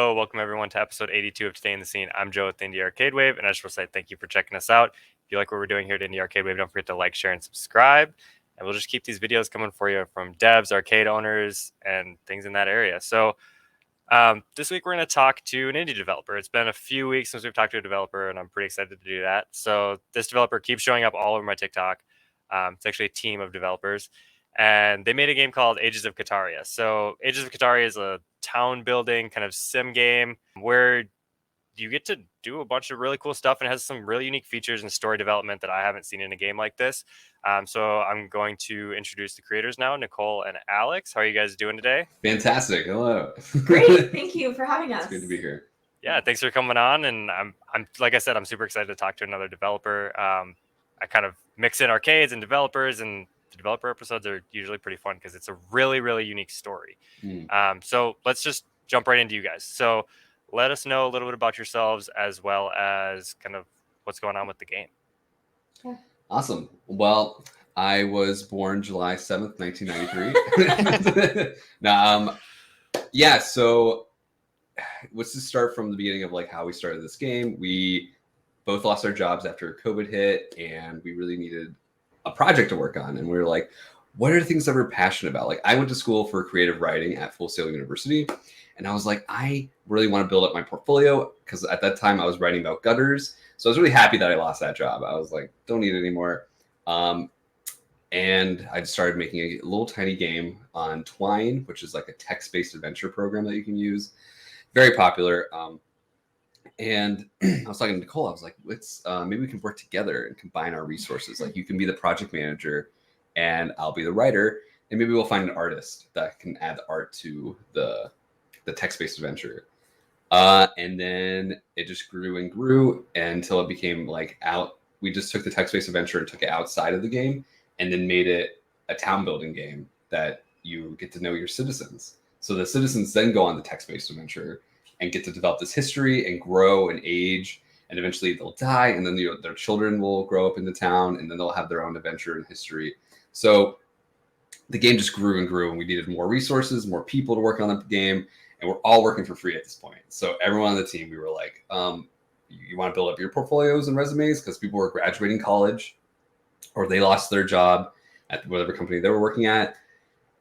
Hello, welcome everyone to episode 82 of Today in the Scene. I'm Joe with Indie Arcade Wave, and I just want to say thank you for checking us out. If you like what we're doing here at Indie Arcade Wave, don't forget to like, share, and subscribe. And we'll just keep these videos coming for you from devs, arcade owners, and things in that area. So this week we're going to talk to an indie developer. It's been a few weeks since we've talked to a developer, and I'm pretty excited to do that. So this developer keeps showing up all over my TikTok. It's actually a team of developers, and they made a game called Ages of Cataria. So Ages of Cataria is a town building kind of sim game where you get to do a bunch of really cool stuff, and it has some really unique features and story development that I haven't seen in a game like this. So I'm going to introduce the creators now, Nicole and Alex. How are you guys doing today? Fantastic. Hello. Great. Thank you for having us. It's good to be here. Yeah, thanks for coming on. And I'm like I said, I'm super excited to talk to another developer. I kind of mix in arcades and developers, and the developer episodes are usually pretty fun because it's a really, really unique story. So let's just jump right into you guys. So let us know a little bit about yourselves as well as kind of what's going on with the game. Awesome. Well, I was born July 7th, 1993. Yeah, so let's just start from the beginning of like how we started this game. We both lost our jobs after COVID hit, and we really needed a project to work on. And we were like, what are the things that we're passionate about? Like, I went to school for creative writing at Full Sail University, and I was like, I really want to build up my portfolio because at that time I was writing about gutters. So I was really happy that I lost that job. I was like, don't need it anymore. And I started making a little tiny game on Twine, which is like a text-based adventure program that you can use. Very popular. And I was talking to Nicole. I was like, let's maybe we can work together and combine our resources. Like, you can be the project manager and I'll be the writer. And maybe we'll find an artist that can add the art to the text-based adventure. And then it just grew and grew until it became like we just took the text-based adventure and took it outside of the game and then made it a town building game that you get to know your citizens. So the citizens then go on the text-based adventure and get to develop this history and grow and age, and eventually they'll die, and then their children will grow up in the town, and then they'll have their own adventure and history. So the game just grew and grew, and we needed more resources, more people to work on the game, and we're all working for free at this point. So everyone on the team, we were like, you want to build up your portfolios and resumes, because people were graduating college or they lost their job at whatever company they were working at,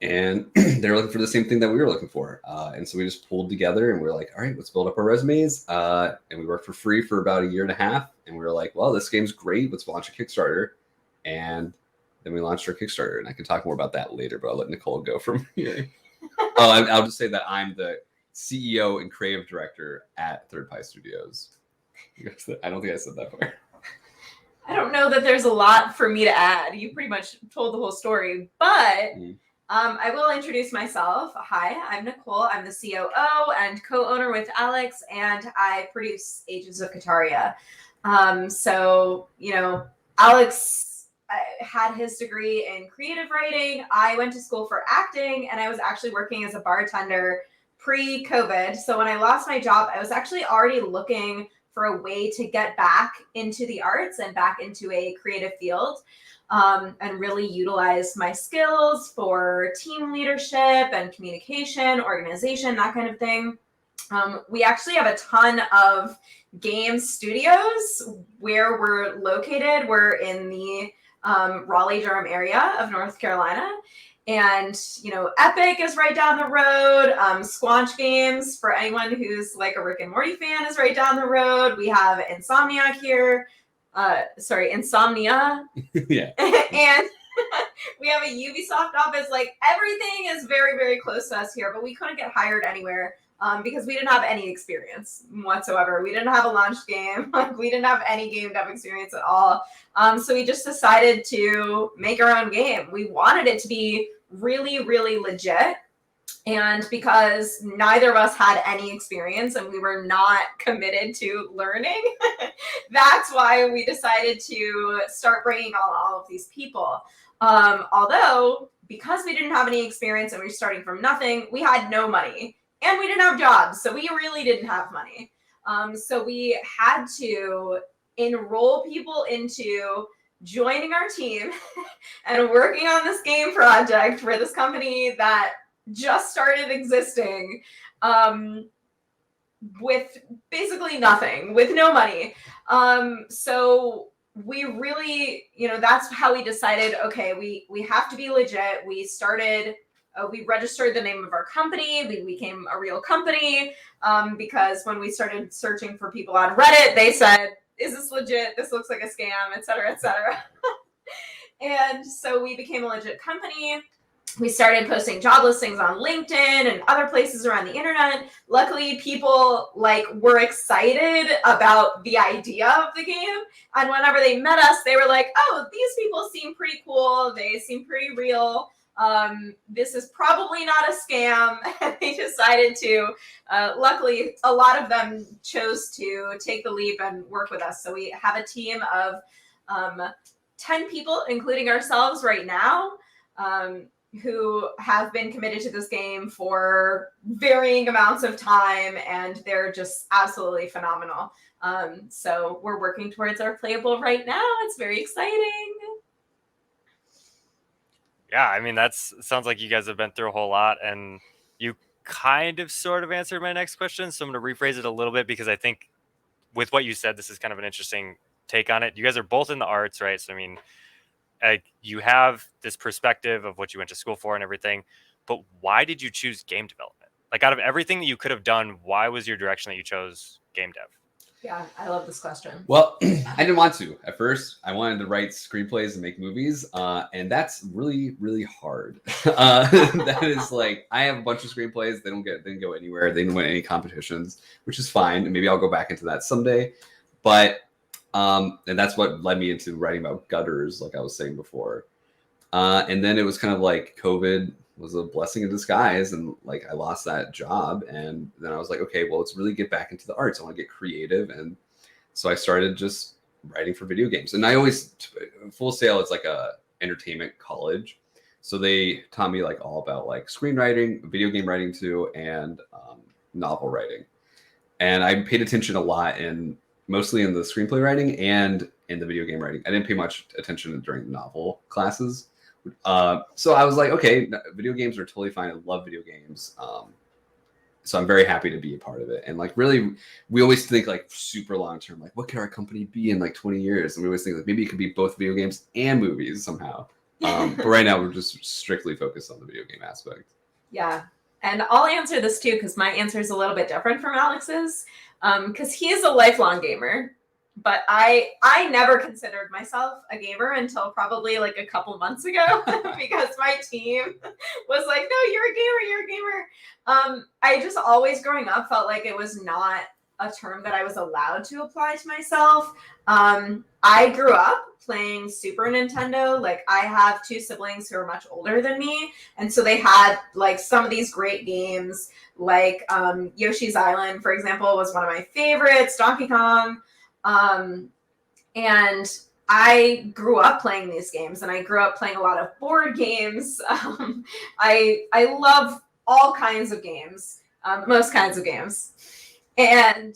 and they were looking for the same thing that we were looking for. And so we just pulled together and we were like, all right, let's build up our resumes. And we worked for free for about a year and a half. And we were like, well, this game's great. Let's launch a Kickstarter. And then we launched our Kickstarter. And I can talk more about that later, but I'll let Nicole go from here. I'll just say that I'm the CEO and creative director at Third Pie Studios. I don't think I said that part. I don't know that there's a lot for me to add. You pretty much told the whole story, but I will introduce myself. Hi, I'm Nicole. I'm the COO and co-owner with Alex, and I produce Ages of Cataria. So, Alex had his degree in creative writing. I went to school for acting, and I was actually working as a bartender pre-COVID. So when I lost my job, I was actually already looking for a way to get back into the arts and back into a creative field, and really utilize my skills for team leadership and communication, organization, that kind of thing. We actually have a ton of game studios where we're located. We're in the Raleigh-Durham area of North Carolina. And, Epic is right down the road. Squanch Games, for anyone who's like a Rick and Morty fan, is right down the road. We have Insomnia here. Insomnia. Yeah. And we have a Ubisoft office. Like, everything is very, very close to us here, but we couldn't get hired anywhere because we didn't have any experience whatsoever. We didn't have a launch game. We didn't have any game dev experience at all. So we just decided to make our own game. We wanted it to be really, really legit. And because neither of us had any experience and we were not committed to learning, that's why we decided to start bringing on all of these people. Although, because we didn't have any experience and we were starting from nothing, we had no money and we didn't have jobs. So we really didn't have money. So we had to enroll people into joining our team and working on this game project for this company that just started existing. with basically nothing, with no money. So we really, that's how we decided, okay, we have to be legit. We started, we registered the name of our company. We became a real company, because when we started searching for people on Reddit, they said, is this legit? This looks like a scam, et cetera, et cetera. And so we became a legit company. We started posting job listings on LinkedIn and other places around the internet. Luckily, people were excited about the idea of the game. And whenever they met us, they were like, oh, these people seem pretty cool. They seem pretty real. This is probably not a scam. And they decided to, luckily, a lot of them chose to take the leap and work with us. So we have a team of 10 people, including ourselves right now, who have been committed to this game for varying amounts of time, and they're just absolutely phenomenal. So we're working towards our playable right now. It's very exciting. Yeah, I mean, sounds like you guys have been through a whole lot, and you kind of sort of answered my next question. So I'm going to rephrase it a little bit, because I think with what you said, this is kind of an interesting take on it. You guys are both in the arts, right? So, I mean, you have this perspective of what you went to school for and everything, but why did you choose game development? Like, out of everything that you could have done, why was your direction that you chose game dev? Yeah, I love this question. Well, I didn't want to. At first, I wanted to write screenplays and make movies, and that's really, really hard. That is I have a bunch of screenplays. They didn't go anywhere. They didn't win any competitions, which is fine. And maybe I'll go back into that someday. But and that's what led me into writing about gutters, like I was saying before. And then it was kind of like COVID was a blessing in disguise, and I lost that job, and then I was like, okay, well, let's really get back into the arts. I want to get creative, and so I started just writing for video games. And I always, Full Sail, it's like a entertainment college, so they taught me all about screenwriting, video game writing too, and novel writing. And I paid attention a lot mostly in the screenplay writing and in the video game writing. I didn't pay much attention during the novel classes. So I was like, okay, video games are totally fine. I love video games. So I'm very happy to be a part of it. And really, we always think super long term, what could our company be in 20 years? And we always think maybe it could be both video games and movies somehow. But right now we're just strictly focused on the video game aspect. Yeah. And I'll answer this too, because my answer is a little bit different from Alex's, because he is a lifelong gamer. But I never considered myself a gamer until probably a couple months ago, because my team was like, no, you're a gamer. I just always growing up felt like it was not a term that I was allowed to apply to myself. I grew up playing Super Nintendo. I have two siblings who are much older than me, and so they had some of these great games, Yoshi's Island, for example, was one of my favorites, Donkey Kong. And I grew up playing these games, and I grew up playing a lot of board games. I love all kinds of games, most kinds of games. And,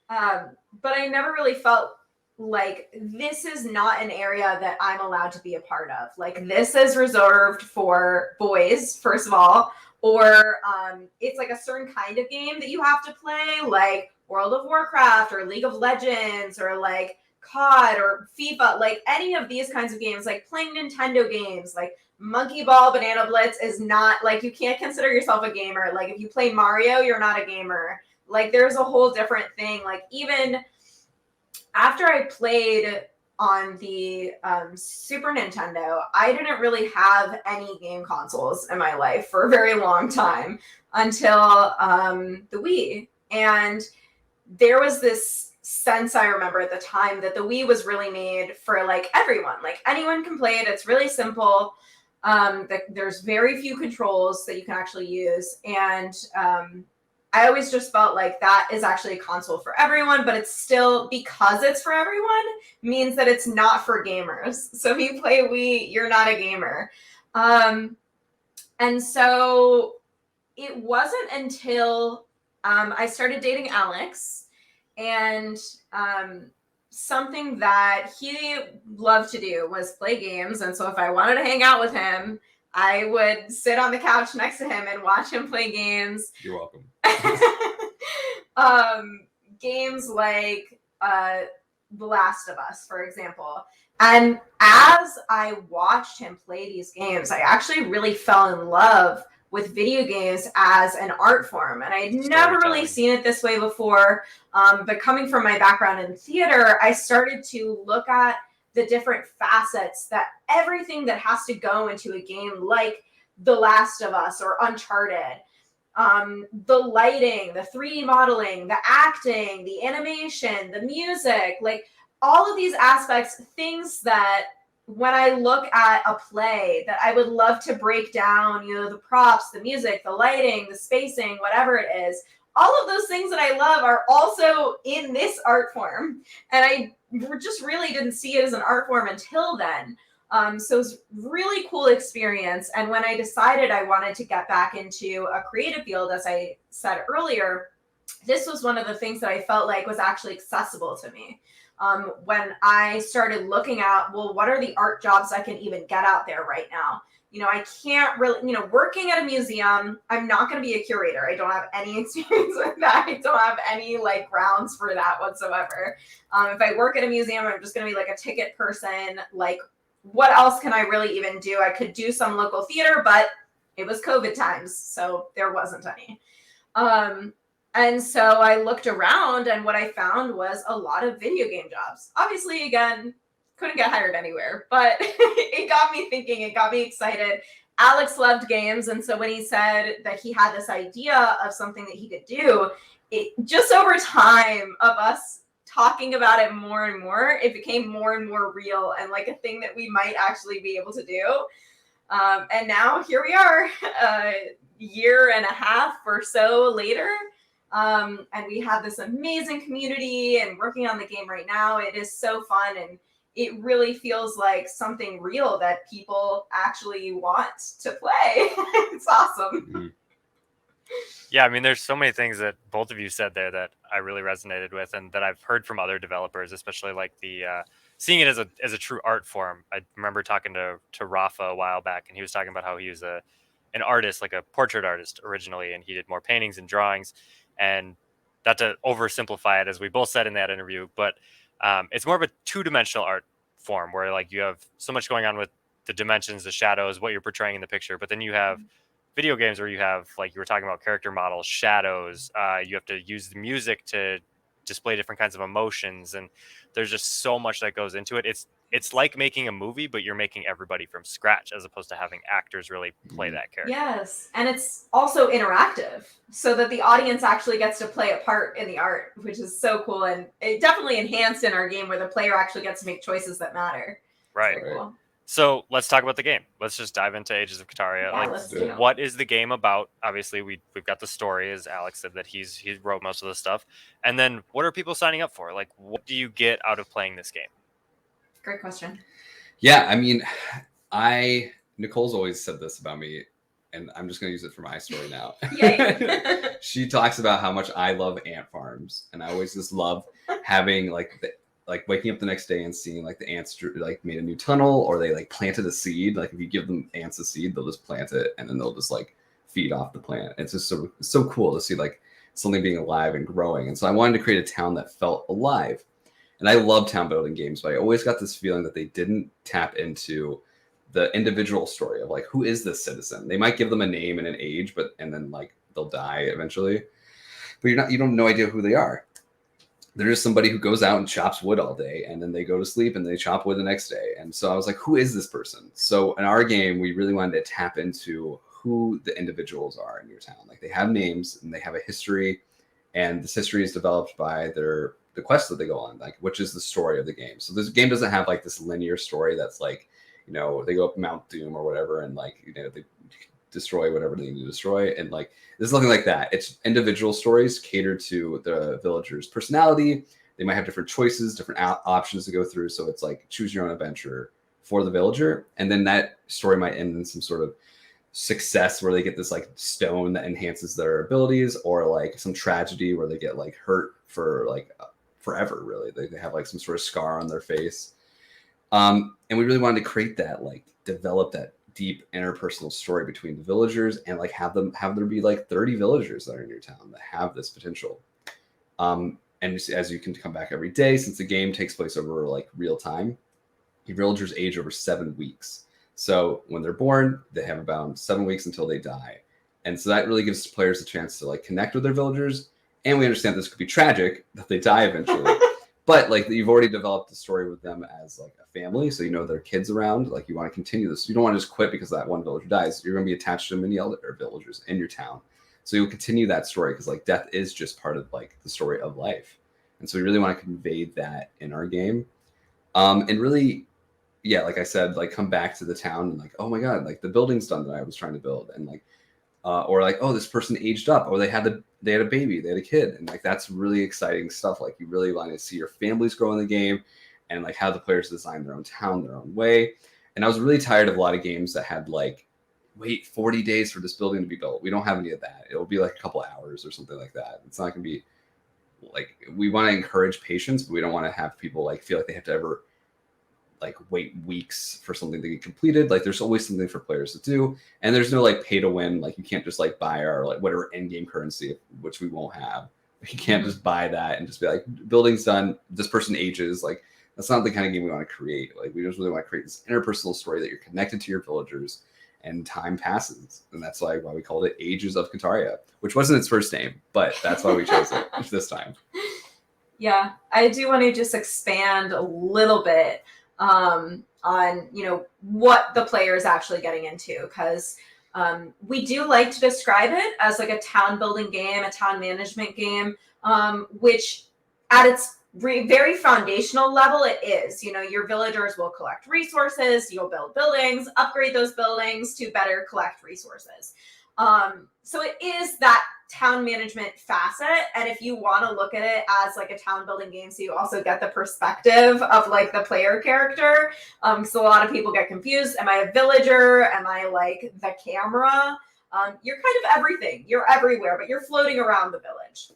but I never really felt like this is not an area that I'm allowed to be a part of. This is reserved for boys, first of all, or it's a certain kind of game that you have to play, World of Warcraft or League of Legends or COD or FIFA, any of these kinds of games, playing Nintendo games, Monkey Ball, Banana Blitz is not, you can't consider yourself a gamer. If you play Mario, you're not a gamer. There's a whole different thing. Even after I played on the Super Nintendo, I didn't really have any game consoles in my life for a very long time until the Wii. And there was this sense, I remember at the time, that the Wii was really made for everyone. Anyone can play it. It's really simple. There's very few controls that you can actually use. And I always just felt like that is actually a console for everyone, but it's still, because it's for everyone, means that it's not for gamers. So if you play Wii, you're not a gamer. And so it wasn't until I started dating Alex, and something that he loved to do was play games. And so if I wanted to hang out with him, I would sit on the couch next to him and watch him play games. You're welcome. Games like The Last of Us, for example. And as I watched him play these games, I actually really fell in love with video games as an art form. And I'd never really seen it this way before. But coming from my background in theater, I started to look at the different facets that everything that has to go into a game like The Last of Us or Uncharted, the lighting, the 3D modeling, the acting, the animation, the music, like all of these aspects, things that when I look at a play that I would love to break down, you know, the props, the music, the lighting, the spacing, whatever it is, all of those things that I love are also in this art form. And I just really didn't see it as an art form until then. So it was really cool experience. And when I decided I wanted to get back into a creative field, as I said earlier, this was one of the things that I felt like was actually accessible to me. When I started looking at, well, what are the art jobs I can even get out there right now? You know, I can't really, you know, working at a museum, I'm not going to be a curator. I don't have any experience with that. I don't have any like grounds for that whatsoever. If I work at a museum, I'm just going to be like a ticket person. Like, what else can I really even do? I could do some local theater, but it was COVID times, so there wasn't any. And so I looked around, and what I found was a lot of video game jobs. Obviously, again, couldn't get hired anywhere, but it got me thinking, it got me excited. Alex loved games, and so when he said that he had this idea of something that he could do, it just over time of us talking about it more and more, it became more and more real and like a thing that we might actually be able to do. And now here we are, a year and a half or so later. And we have this amazing community and working on the game right now. It is so fun, and it really feels like something real that people actually want to play. It's awesome. Mm-hmm. Yeah, I mean, there's so many things that both of you said there that I really resonated with, and that I've heard from other developers, especially like the seeing it as a true art form. I remember talking to Rafa a while back, and he was talking about how he was an artist, like a portrait artist originally, and he did more paintings and drawings. And not to oversimplify it, as we both said in that interview, but it's more of a two-dimensional art form where like you have so much going on with the dimensions, the shadows, what you're portraying in the picture, but then you have video games where you have, like you were talking about, character models, shadows. You have to use the music to display different kinds of emotions, and there's just so much that goes into it. It's like making a movie, but you're making everybody from scratch as opposed to having actors really play that character. Yes, and it's also interactive, so that the audience actually gets to play a part in the art, which is so cool, and it definitely enhanced in our game where the player actually gets to make choices that matter. Right. Cool. So let's talk about the game. Let's just dive into Ages of Cataria. Yeah, what is the game about? Obviously, we've got the story, as Alex said, that he wrote most of the stuff. And then what are people signing up for? Like, what do you get out of playing this game? Great question. Yeah, I mean, Nicole's always said this about me, and I'm just going to use it for my story now. She talks about how much I love ant farms, and I always just love having like waking up the next day and seeing like the ants like made a new tunnel, or they like planted a seed. Like if you give them ants a seed, they'll just plant it and then they'll just like feed off the plant. It's just so cool to see like something being alive and growing. And so I wanted to create a town that felt alive. And I love town building games, but I always got this feeling that they didn't tap into the individual story of like, who is this citizen? They might give them a name and an age, and then like they'll die eventually. But you don't have no idea who they are. They're just somebody who goes out and chops wood all day, and then they go to sleep and they chop wood the next day. And so I was like, who is this person? So in our game, we really wanted to tap into who the individuals are in your town. Like they have names and they have a history, and this history is developed by the quests that they go on, like which is the story of the game. So this game doesn't have like this linear story that's like, you know, they go up Mount Doom or whatever, and like, you know, they destroy whatever they need to destroy, and like there's nothing like that. It's individual stories catered to the villagers' personality. They might have different choices, different options to go through, so it's like choose your own adventure for the villager. And then that story might end in some sort of success where they get this like stone that enhances their abilities, or like some tragedy where they get like hurt for like forever, really. They have like some sort of scar on their face. And we really wanted to create that, like develop that deep interpersonal story between the villagers, and like have there be like 30 villagers that are in your town that have this potential. And as you can come back every day, since the game takes place over like real time, your villagers age over 7 weeks. So when they're born, they have about 7 weeks until they die. And so that really gives players a chance to like connect with their villagers. And we understand this could be tragic that they die eventually. But like you've already developed a story with them as like a family, so you know their kids around. Like you want to continue this. You don't want to just quit because that one villager dies. You're going to be attached to many other villagers in your town, so you'll continue that story because like death is just part of like the story of life, and so we really want to convey that in our game, and really, yeah, like I said, like come back to the town and like, oh my god, like the building's done that I was trying to build, and like or like, oh, this person aged up, or they had a baby, they had a kid, and like that's really exciting stuff. Like you really want to see your families grow in the game, and like how the players design their own town their own way. And I was really tired of a lot of games that had like, wait 40 days for this building to be built. We don't have any of that. It'll be like a couple hours or something like that. It's not gonna be like, we want to encourage patience, but we don't want to have people like feel like they have to ever like wait weeks for something to get completed. Like there's always something for players to do, and there's no like pay to win. Like you can't just like buy our like whatever end game currency, which we won't have. You can't just buy that and just be like, building's done, this person ages. Like that's not the kind of game we want to create. Like we just really want to create this interpersonal story that you're connected to your villagers, and time passes, and that's like why we called it Ages of Cataria, which wasn't its first name, but that's why we chose it this time. Yeah, I do want to just expand a little bit on what the player is actually getting into, because we do like to describe it as like a town building game, a town management game, which at its very foundational level it is. Your villagers will collect resources, you'll build buildings, upgrade those buildings to better collect resources. So it is that town management facet, and if you want to look at it as like a town building game, so you also get the perspective of like the player character, so a lot of people get confused. Am I a villager? Am I like the camera? You're kind of everything. You're everywhere, but you're floating around the village.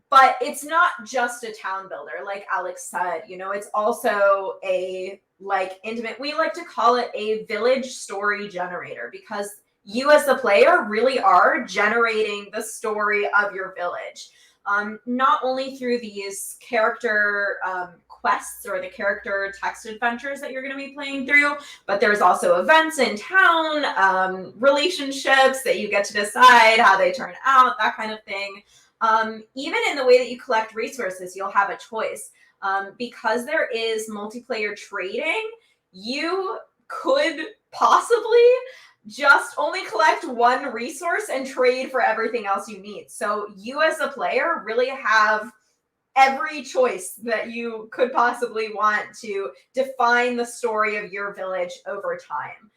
But it's not just a town builder, like Alex said. It's also a like intimate, we like to call it a village story generator, because you as the player really are generating the story of your village, not only through these character quests or the character text adventures that you're going to be playing through, but there's also events in town, relationships that you get to decide how they turn out, that kind of thing. Even in the way that you collect resources, you'll have a choice. Because there is multiplayer trading, you could possibly just only collect one resource and trade for everything else you need. So you as a player really have every choice that you could possibly want to define the story of your village over time.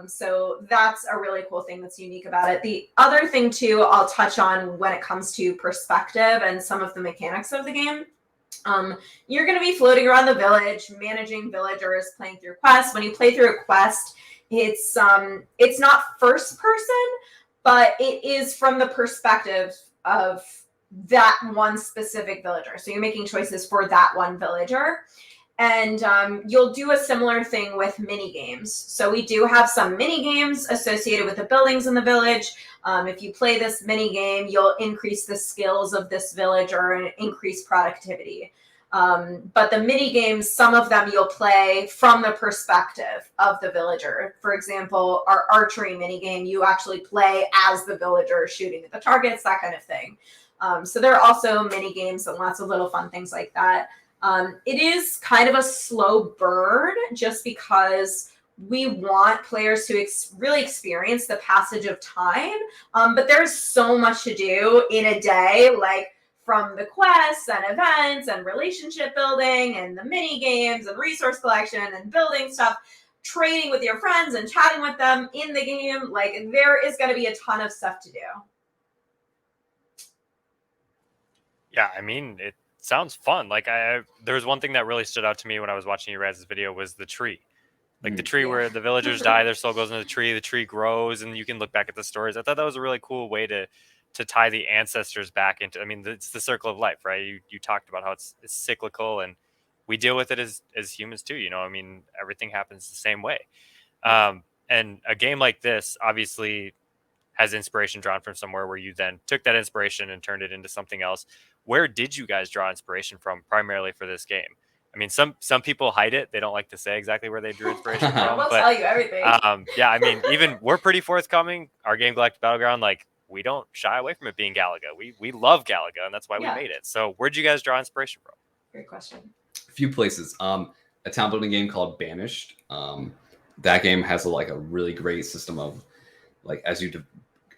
So that's a really cool thing that's unique about it. The other thing too, I'll touch on when it comes to perspective and some of the mechanics of the game. You're going to be floating around the village, managing villagers, playing through quests. When you play through a quest, it's not first person, but it is from the perspective of that one specific villager. So you're making choices for that one villager. And you'll do a similar thing with mini games. So we do have some mini games associated with the buildings in the village. If you play this mini game, you'll increase the skills of this villager and increase productivity. But the mini games, some of them you'll play from the perspective of the villager. For example, our archery mini game, you actually play as the villager shooting at the targets, that kind of thing. So there are also mini games and lots of little fun things like that. It is kind of a slow burn just because we want players to really experience the passage of time. But there's so much to do in a day, like from the quests and events and relationship building and the mini games and resource collection and building stuff, trading with your friends and chatting with them in the game. Like there is going to be a ton of stuff to do. Yeah, I mean, it sounds fun. Like there was one thing that really stood out to me when I was watching your guys' video was the tree. Like the tree where the villagers die, their soul goes into the tree grows, and you can look back at the stories. I thought that was a really cool way to tie the ancestors back into, I mean, it's the circle of life, right? You talked about how it's cyclical, and we deal with it as humans too, I mean, everything happens the same way. And a game like this obviously has inspiration drawn from somewhere where you then took that inspiration and turned it into something else. Where did you guys draw inspiration from primarily for this game? I mean, some people hide it. They don't like to say exactly where they drew inspiration from. We'll But tell you everything. yeah, I mean, even we're pretty forthcoming. Our game Galactic Battleground, like, we don't shy away from it being Galaga. We love Galaga, and that's why we made it. So where'd you guys draw inspiration from? Great question. A few places. A town building game called Banished. That game has a really great system of, like, as you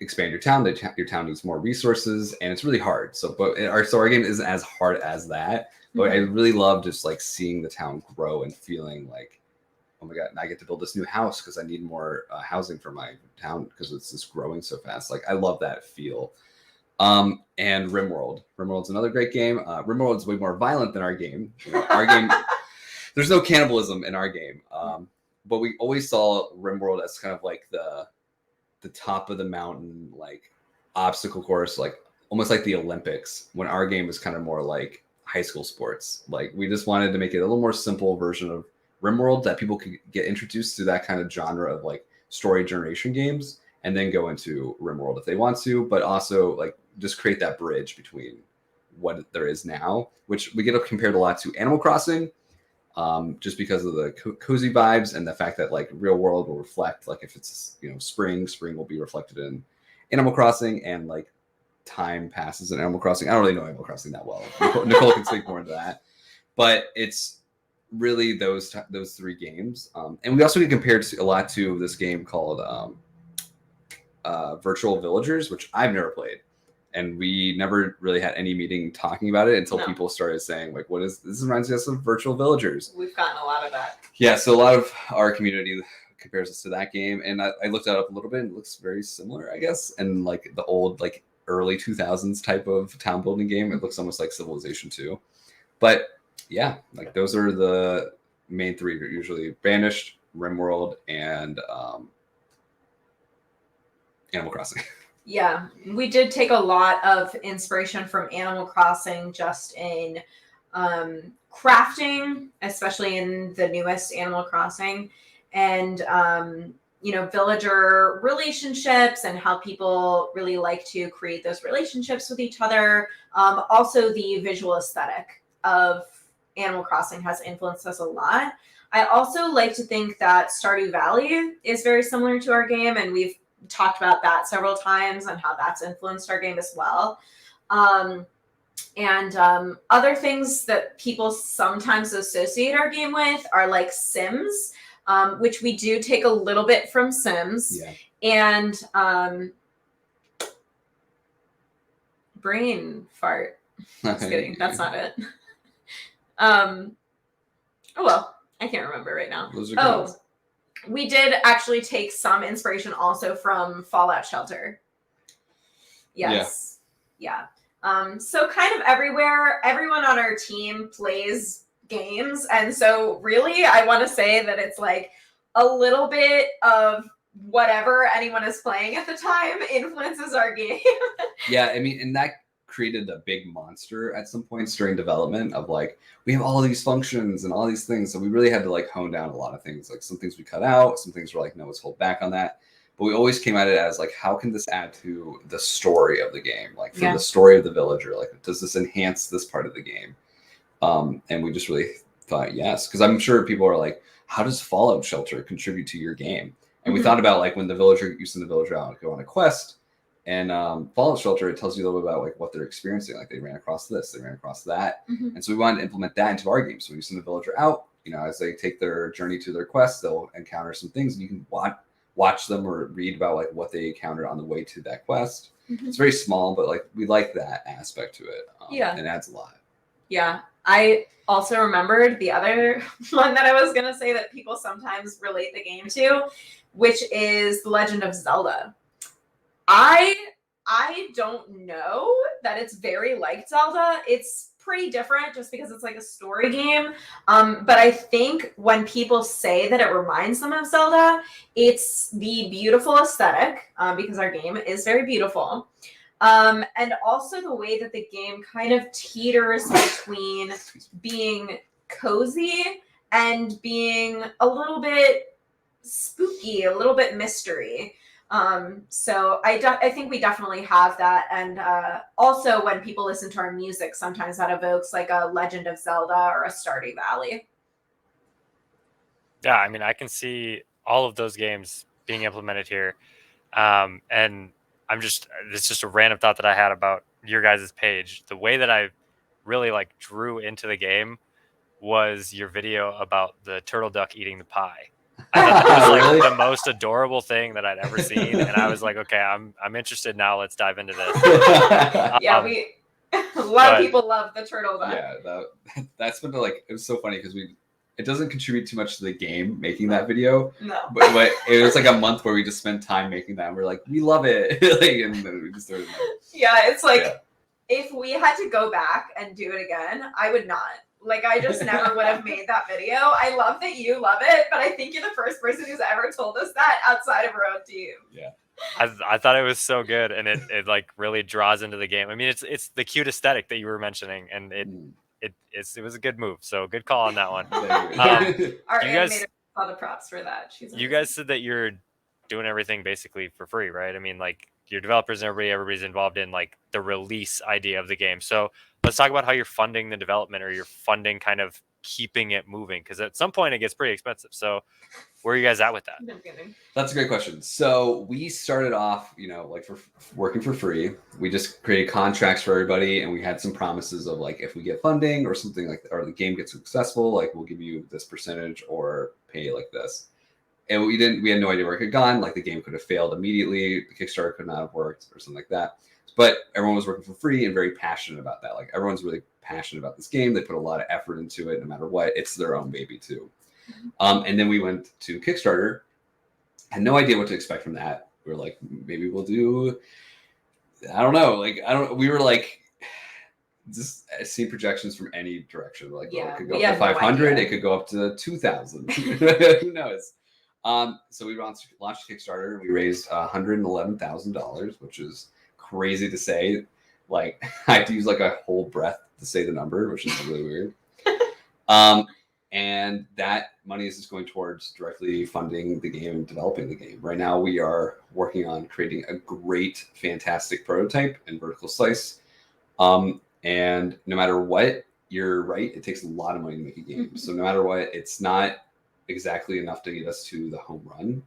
expand your town, your town needs more resources, and it's really hard. So our game isn't as hard as that, but I really love just like seeing the town grow and feeling like, oh my god, I get to build this new house because I need more housing for my town because it's just growing so fast. Like, I love that feel. And RimWorld. RimWorld's another great game. RimWorld's way more violent than our game. Our game, there's no cannibalism in our game. But we always saw RimWorld as kind of like the top of the mountain, like, obstacle course, like almost like the Olympics, when our game is kind of more like high school sports. Like, we just wanted to make it a little more simple version of RimWorld that people could get introduced to that kind of genre of like story generation games and then go into RimWorld if they want to, but also like just create that bridge between what there is now, which we get compared a lot to Animal Crossing, just because of the cozy vibes and the fact that like real world will reflect, like, if it's spring will be reflected in Animal Crossing, and like time passes in Animal Crossing. I don't really know Animal Crossing that well. Nicole can speak more into that, but it's really those three games. And we also get compared a lot to this game called Virtual Villagers, which I've never played. And we never really had any meeting talking about it until people started saying, like, what is this? Reminds us of Virtual Villagers. We've gotten a lot of that. Yeah, so a lot of our community compares us to that game. And I looked that up a little bit, and it looks very similar, I guess. And like the old, like, early 2000s type of town building game. It looks almost like Civilization 2. But yeah, like, those are the main three. Usually Banished, RimWorld, and Animal Crossing. Yeah, we did take a lot of inspiration from Animal Crossing just in crafting, especially in the newest Animal Crossing, and villager relationships and how people really like to create those relationships with each other. Also, the visual aesthetic of Animal Crossing has influenced us a lot. I also like to think that Stardew Valley is very similar to our game, and we've talked about that several times and how that's influenced our game as well. And other things that people sometimes associate our game with are like Sims, which we do take a little bit from Sims. Yeah. And brain fart. Just kidding. That's not it. Oh, well, I can't remember right now. We did actually take some inspiration also from Fallout Shelter. Yes. Yeah. So kind of everywhere, everyone on our team plays games. And so really, I want to say that it's like a little bit of whatever anyone is playing at the time influences our game. Yeah, I mean, and that created a big monster at some points during development of like, we have all these functions and all these things. So we really had to like hone down a lot of things. Like, some things we cut out, some things were like, no, let's hold back on that. But we always came at it as like, how can this add to the story of the game? Like, for the story of the villager, like, does this enhance this part of the game? And we just really thought yes, because I'm sure people are like, how does Fallout Shelter contribute to your game? And we thought about like when the villager, you send the villager out and go on a quest. And Fallout Shelter, it tells you a little bit about like what they're experiencing. Like, they ran across this, they ran across that. And so we wanted to implement that into our game. So when you send the villager out, as they take their journey to their quest, they'll encounter some things, and you can watch them or read about like what they encountered on the way to that quest. It's very small, but like, we like that aspect to it. It adds a lot. Yeah. I also remembered the other one that I was going to say that people sometimes relate the game to, which is The Legend of Zelda. I don't know that it's very like Zelda. It's pretty different just because it's like a story game. But I think when people say that it reminds them of Zelda, it's the beautiful aesthetic, because our game is very beautiful. And also the way that the game kind of teeters between being cozy and being a little bit spooky, a little bit mystery. So I think we definitely have that. And also when people listen to our music, sometimes that evokes like a Legend of Zelda or a Stardew Valley. Yeah, I mean, I can see all of those games being implemented here. And it's just a random thought that I had about your guys' page. The way that I really like drew into the game was your video about the turtle duck eating the pie. I thought that was like Really? the most adorable thing that I'd ever seen, and I was like, okay, I'm interested now. Let's dive into this. Yeah, a lot of people love the turtle duck. Yeah, that's been like, it was so funny because it doesn't contribute too much to the game making that video. No. But it was like a month where we just spent time making that. And we're like, we love it. Like, and then we just started. Yeah, it's like if we had to go back and do it again, I would not. Like, I just never would have made that video. I love that you love it, but I think you're the first person who's ever told us that outside of our own team. Yeah. I thought it was so good, and it like really draws into the game. I mean, it's the cute aesthetic that you were mentioning, and it was a good move. So good call on that one. Our you animator guys saw the props for that. You guys said that you're doing everything basically for free, right? I mean, like your developers and everybody's involved in like the release idea of the game. So let's talk about how you're funding the development, or you're funding kind of keeping it moving, because at some point it gets pretty expensive. So where are you guys at with that? That's a great question. So we started off, like for working for free. We just created contracts for everybody, and we had some promises of like, if we get funding or something like, or the game gets successful, like we'll give you this percentage or pay like this. And we had no idea where it had gone. Like the game could have failed immediately. The Kickstarter could not have worked or something like that. But everyone was working for free and very passionate about that. Like everyone's really passionate about this game. They put a lot of effort into it. No matter what, it's their own baby too. And then we went to Kickstarter. Had no idea what to expect from that. We were like, maybe we'll do, I don't know. We were like, just seeing projections from any direction. Like, it could go up to 500. It could go up to 2,000. Who knows? So we launched Kickstarter, and we raised $111,000, which is crazy to say. Like, I have to use like a whole breath to say the number, which is really weird. And that money is just going towards directly funding the game and developing the game. Right now, we are working on creating a great, fantastic prototype and vertical slice. And no matter what, you're right, it takes a lot of money to make a game. So no matter what, it's not exactly enough to get us to the home run.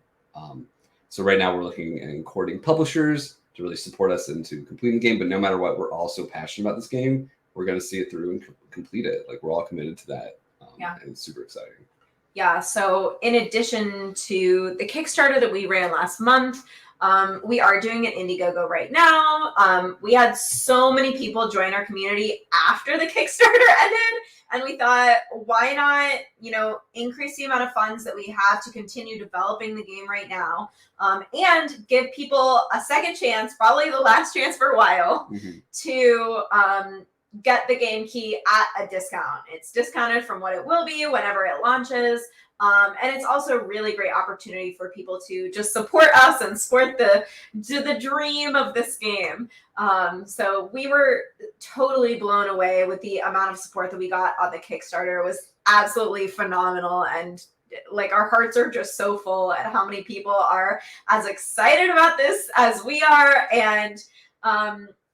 So right now we're looking and courting publishers to really support us into completing the game. But no matter what, we're all so passionate about this game. We're going to see it through and complete it. Like, we're all committed to that. And it's super exciting. Yeah. So in addition to the Kickstarter that we ran last month, we are doing an Indiegogo right now. We had so many people join our community after the Kickstarter ended, and we thought, why not, increase the amount of funds that we have to continue developing the game right now, and give people a second chance, probably the last chance for a while, to get the game key at a discount. It's discounted from what it will be whenever it launches. And it's also a really great opportunity for people to just support us and support the dream of this game. So we were totally blown away with the amount of support that we got on the Kickstarter. It was absolutely phenomenal. And like, our hearts are just so full at how many people are as excited about this as we are. And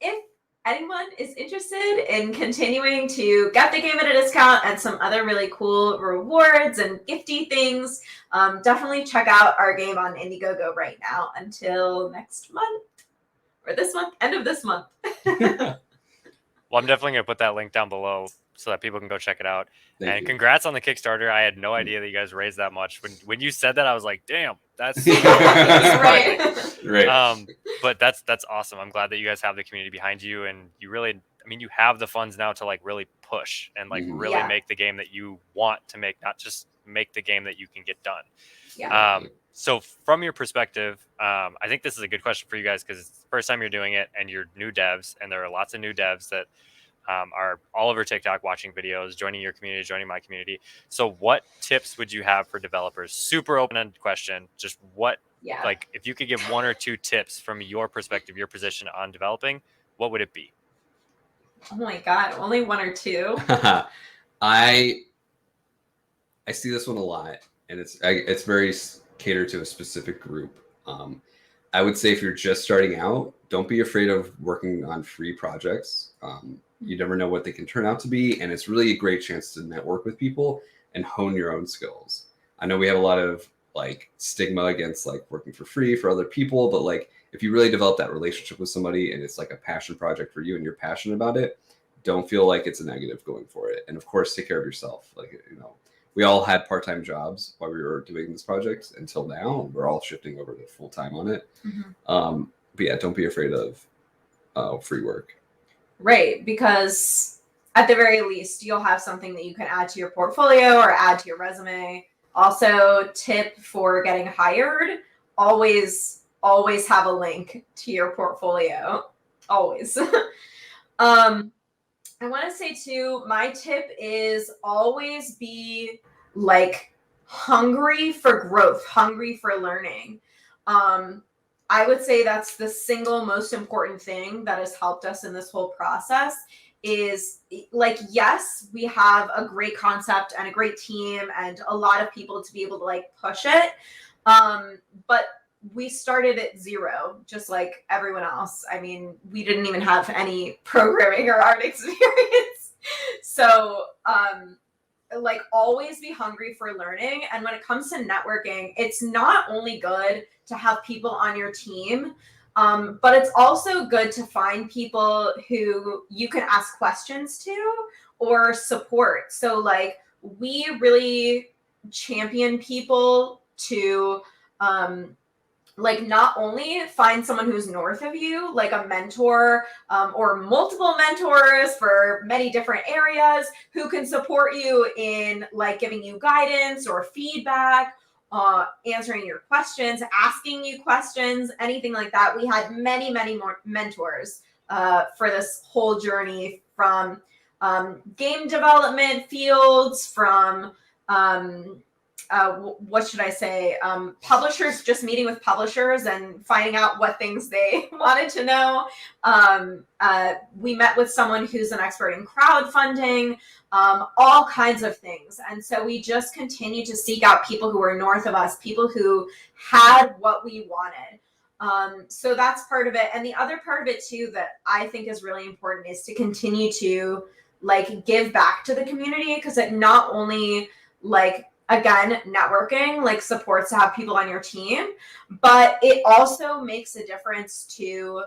if anyone is interested in continuing to get the game at a discount and some other really cool rewards and gifty things, definitely check out our game on Indiegogo right now until next month, or this month, end of this month. Well, I'm definitely going to put that link down below so that people can go check it out. Thank you. Congrats on the Kickstarter. I had no idea that you guys raised that much. When you said that, I was like, damn, that's right. But that's awesome. I'm glad that you guys have the community behind you, and you really, you have the funds now to like really push and like really make the game that you want to make, not just make the game that you can get done. Yeah. So from your perspective, I think this is a good question for you guys, because it's the first time you're doing it and you're new devs, and there are lots of new devs that are all over TikTok watching videos, joining your community, joining my community. So what tips would you have for developers? Super open-ended question. Just like, if you could give one or two tips from your perspective, your position on developing, what would it be? Oh my God, only one or two? I see this one a lot, and it's very catered to a specific group. I would say if you're just starting out, don't be afraid of working on free projects. You never know what they can turn out to be, and it's really a great chance to network with people and hone your own skills. I know we have a lot of like stigma against like working for free for other people, but like if you really develop that relationship with somebody and it's like a passion project for you and you're passionate about it, don't feel like it's a negative going for it. And of course, take care of yourself. Like, you know, we all had part-time jobs while we were doing this project until now, and we're all shifting over to full-time on it. But yeah, don't be afraid of free work. Right, because at the very least, you'll have something that you can add to your portfolio or add to your resume. Also, tip for getting hired, always have a link to your portfolio. Always. I want to say too, my tip is always be like hungry for growth, hungry for learning. I would say that's the single most important thing that has helped us in this whole process is like, yes, we have a great concept and a great team and a lot of people to be able to like push it. But we started at zero, just like everyone else. I mean, we didn't even have any programming or art experience. So, like always be hungry for learning. And when it comes to networking, it's not only good to have people on your team, but it's also good to find people who you can ask questions to or support. So like we really champion people to like not only find someone who's north of you, like a mentor or multiple mentors for many different areas who can support you in like giving you guidance or feedback, answering your questions, asking you questions, anything like that. We had many more mentors for this whole journey, from game development fields, from what should I say? Publishers, just meeting with publishers and finding out what things they wanted to know. We met with someone who's an expert in crowdfunding, all kinds of things. And so we just continue to seek out people who are north of us, people who had what we wanted. So that's part of it. And the other part of it too, that I think is really important, is to continue to like give back to the community, because it not only like, again, networking like supports to have people on your team, but it also makes a difference to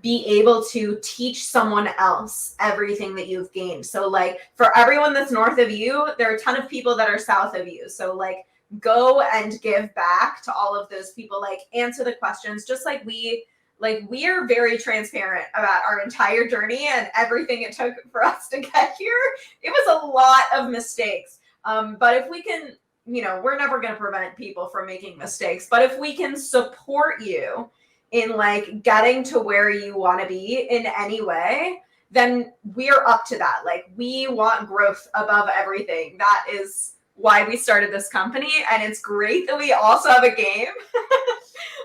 be able to teach someone else everything that you've gained. So like for everyone that's north of you, there are a ton of people that are south of you. So like go and give back to all of those people, like answer the questions, just like we are very transparent about our entire journey and everything it took for us to get here. It was a lot of mistakes. But if we can, you know, we're never going to prevent people from making mistakes, but if we can support you in like getting to where you want to be in any way, then we're up to that. Like we want growth above everything. That is why we started this company. And it's great that we also have a game,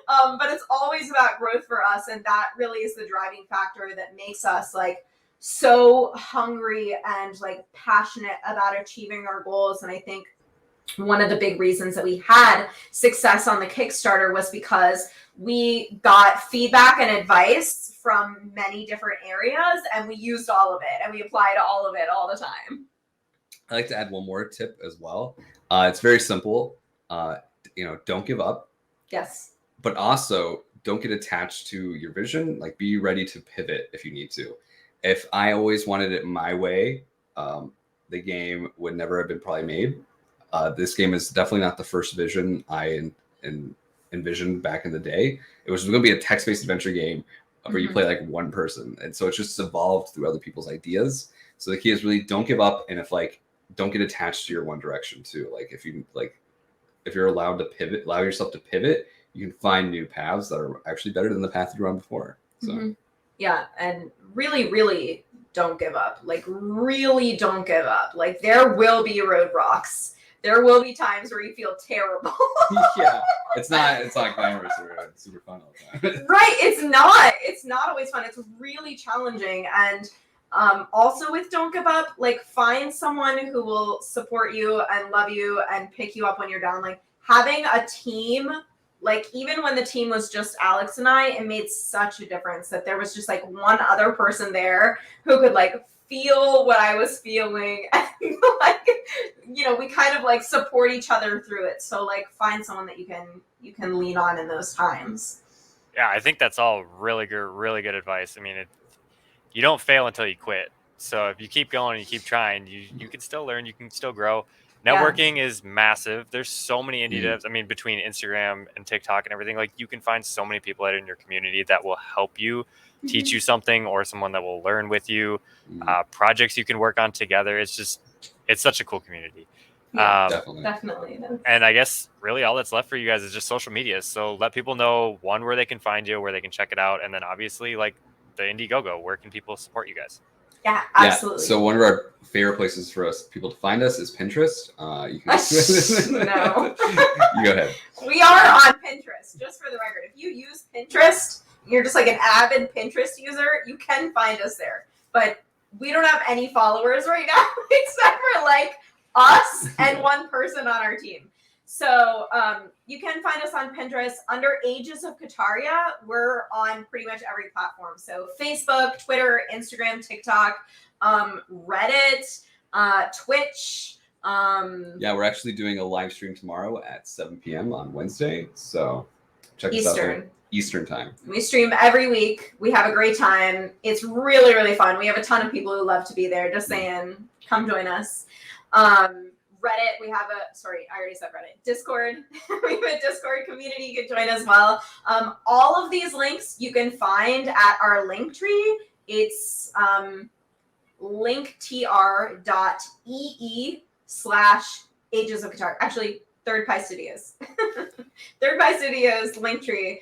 but it's always about growth for us. And that really is the driving factor that makes us like so hungry and like passionate about achieving our goals. And I think one of the big reasons that we had success on the Kickstarter was because we got feedback and advice from many different areas, and we used all of it and we applied all of it all the time. I like to add one more tip as well. It's very simple. You know, don't give up. Yes. But also don't get attached to your vision. Like be ready to pivot if you need to. If I always wanted it my way, the game would never have been probably made. This game is definitely not the first vision I envisioned back in the day. It was going to be a text-based adventure game where you play like one person. And so it's just evolved through other people's ideas. So the key is really don't give up. And if like, don't get attached to your one direction too. Like if you're allowed to pivot, allow yourself to pivot, you can find new paths that are actually better than the path you were on before. So yeah. And really don't give up. Like really don't give up. Like there will be roadblocks. There will be times where you feel terrible. Yeah, it's not glamorous or super fun all the time. Right, it's not always fun. It's really challenging. And also with don't give up, like find someone who will support you and love you and pick you up when you're down. Like having a team like even when the team was just Alex and I, it made such a difference that there was just like one other person there who could like feel what I was feeling. And like, you know, we kind of like support each other through it. So like find someone that you can lean on in those times. Yeah, I think that's all really good advice. I mean, you don't fail until you quit. So if you keep going and you keep trying, you can still learn, you can still grow. Networking is massive. There's so many indie devs. I mean, between Instagram and TikTok and everything, like you can find so many people out in your community that will help you, teach you something, or someone that will learn with you. Projects you can work on together. It's such a cool community. Yeah, Definitely. And I guess really all that's left for you guys is just social media. So let people know, one, where they can find you, where they can check it out, and then obviously like the Indiegogo, where can people support you guys? Yeah, absolutely. Yeah, so one of our favorite places for us people to find us is Pinterest. You can No. You go ahead. We are on Pinterest, just for the record. If you use Pinterest, you're just like an avid Pinterest user, you can find us there. But we don't have any followers right now, except for like us and one person on our team. So you can find us on Pinterest under Ages of Cataria. We're on pretty much every platform. So Facebook, Twitter, Instagram, TikTok, Reddit, Twitch. Yeah, we're actually doing a live stream tomorrow at 7 p.m. on Wednesday. So check us out there. Eastern time. We stream every week. We have a great time. It's really, really fun. We have a ton of people who love to be there. Just saying, come join us. Reddit, we have I already said Reddit. Discord, we have a Discord community you can join as well. All of these links you can find at our link tree. It's linktr.ee/Ages of Cataria. Actually, Third Pie Studios. Third Pie Studios link tree.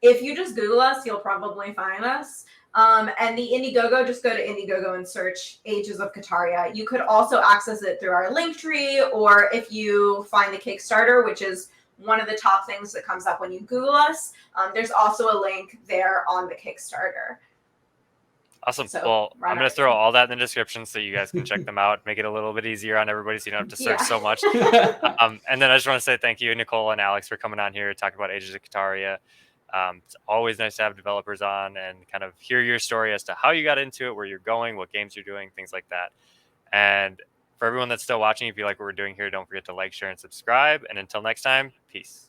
If you just Google us, you'll probably find us. And the Indiegogo, just go to Indiegogo and search Ages of Cataria. You could also access it through our link tree, or if you find the Kickstarter, which is one of the top things that comes up when you Google us, there's also a link there on the Kickstarter. Awesome. So, well, I'm going to throw all that in the description so you guys can check them out, make it a little bit easier on everybody so you don't have to search so much. And then I just want to say thank you, Nicole and Alex, for coming on here talking about Ages of Cataria. It's always nice to have developers on and kind of hear your story as to how you got into it, where you're going, what games you're doing, things like that. And for everyone that's still watching, if you like what we're doing here, don't forget to like, share, and subscribe. And until next time, peace.